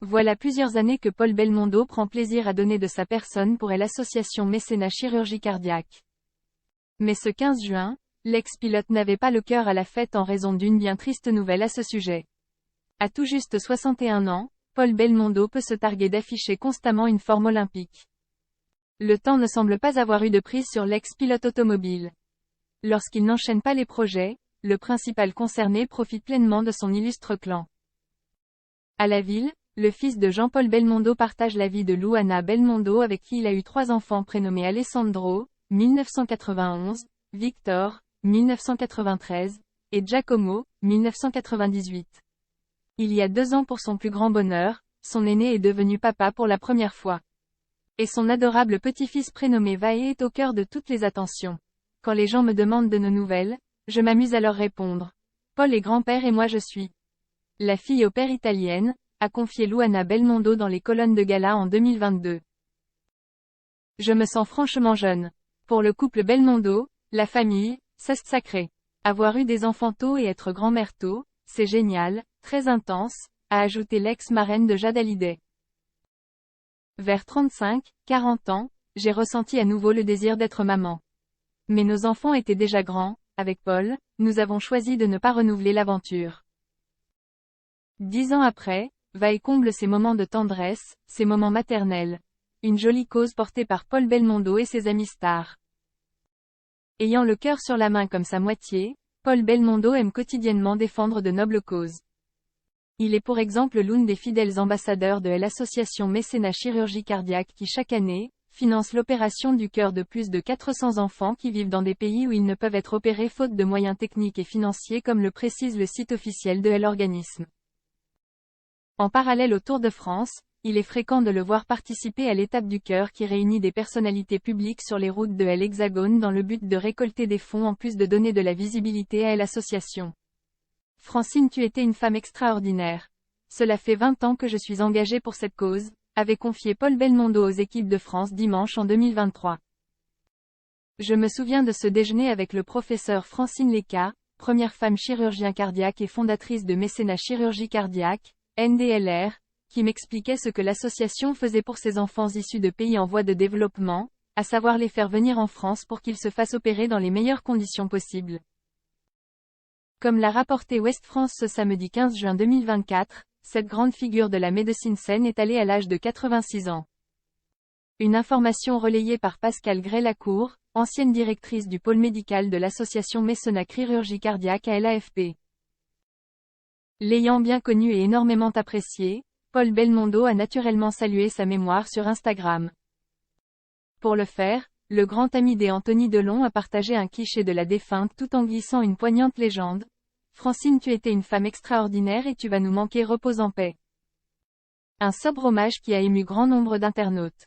Voilà plusieurs années que Paul Belmondo prend plaisir à donner de sa personne pour l'association Mécénat Chirurgie Cardiaque. Mais ce 15 juin, l'ex-pilote n'avait pas le cœur à la fête en raison d'une bien triste nouvelle à ce sujet. À tout juste 61 ans, Paul Belmondo peut se targuer d'afficher constamment une forme olympique. Le temps ne semble pas avoir eu de prise sur l'ex-pilote automobile. Lorsqu'il n'enchaîne pas les projets, le principal concerné profite pleinement de son illustre clan. À la ville, le fils de Jean-Paul Belmondo partage la vie de Luana Belmondo avec qui il a eu 3 enfants prénommés Alessandro, 1991, Victor, 1993, et Giacomo, 1998. Il y a 2 ans pour son plus grand bonheur, son aîné est devenu papa pour la première fois. Et son adorable petit-fils prénommé Vae est au cœur de toutes les attentions. Quand les gens me demandent de nos nouvelles, je m'amuse à leur répondre. Paul est grand-père et moi je suis la fille au père italienne, a confié Luana Belmondo dans les colonnes de gala en 2022. Je me sens franchement jeune. Pour le couple Belmondo, la famille, c'est sacré. Avoir eu des enfants tôt et être grand-mère tôt, c'est génial, très intense, a ajouté l'ex-marraine de Jade Hallyday. Vers 35, 40 ans, j'ai ressenti à nouveau le désir d'être maman. Mais nos enfants étaient déjà grands, avec Paul, nous avons choisi de ne pas renouveler l'aventure. 10 ans après, Vae comble ces moments de tendresse, ces moments maternels. Une jolie cause portée par Paul Belmondo et ses amis stars. Ayant le cœur sur la main comme sa moitié, Paul Belmondo aime quotidiennement défendre de nobles causes. Il est pour exemple l'une des fidèles ambassadeurs de l'association Mécénat Chirurgie Cardiaque qui chaque année, finance l'opération du cœur de plus de 400 enfants qui vivent dans des pays où ils ne peuvent être opérés faute de moyens techniques et financiers comme le précise le site officiel de l'organisme. En parallèle au Tour de France, il est fréquent de le voir participer à l'étape du cœur qui réunit des personnalités publiques sur les routes de l'Hexagone dans le but de récolter des fonds en plus de donner de la visibilité à l'association. Francine, tu étais une femme extraordinaire. Cela fait 20 ans que je suis engagée pour cette cause, avait confié Paul Belmondo aux équipes de France dimanche en 2023. Je me souviens de ce déjeuner avec le professeur Francine Leca, première femme chirurgien cardiaque et fondatrice de Mécénat Chirurgie Cardiaque, NDLR, qui m'expliquait ce que l'association faisait pour ces enfants issus de pays en voie de développement, à savoir les faire venir en France pour qu'ils se fassent opérer dans les meilleures conditions possibles. Comme l'a rapporté Ouest France ce samedi 15 juin 2024, cette grande figure de la médecine saine est allée à l'âge de 86 ans. Une information relayée par Pascale Gray-Lacour, ancienne directrice du pôle médical de l'association Mécénat Chirurgie Cardiaque à l'AFP. L'ayant bien connu et énormément apprécié, Paul Belmondo a naturellement salué sa mémoire sur Instagram. Pour le faire, le grand ami d'Anthony Delon a partagé un cliché de la défunte tout en glissant une poignante légende. Francine, tu étais une femme extraordinaire et tu vas nous manquer, repose en paix. Un sobre hommage qui a ému grand nombre d'internautes.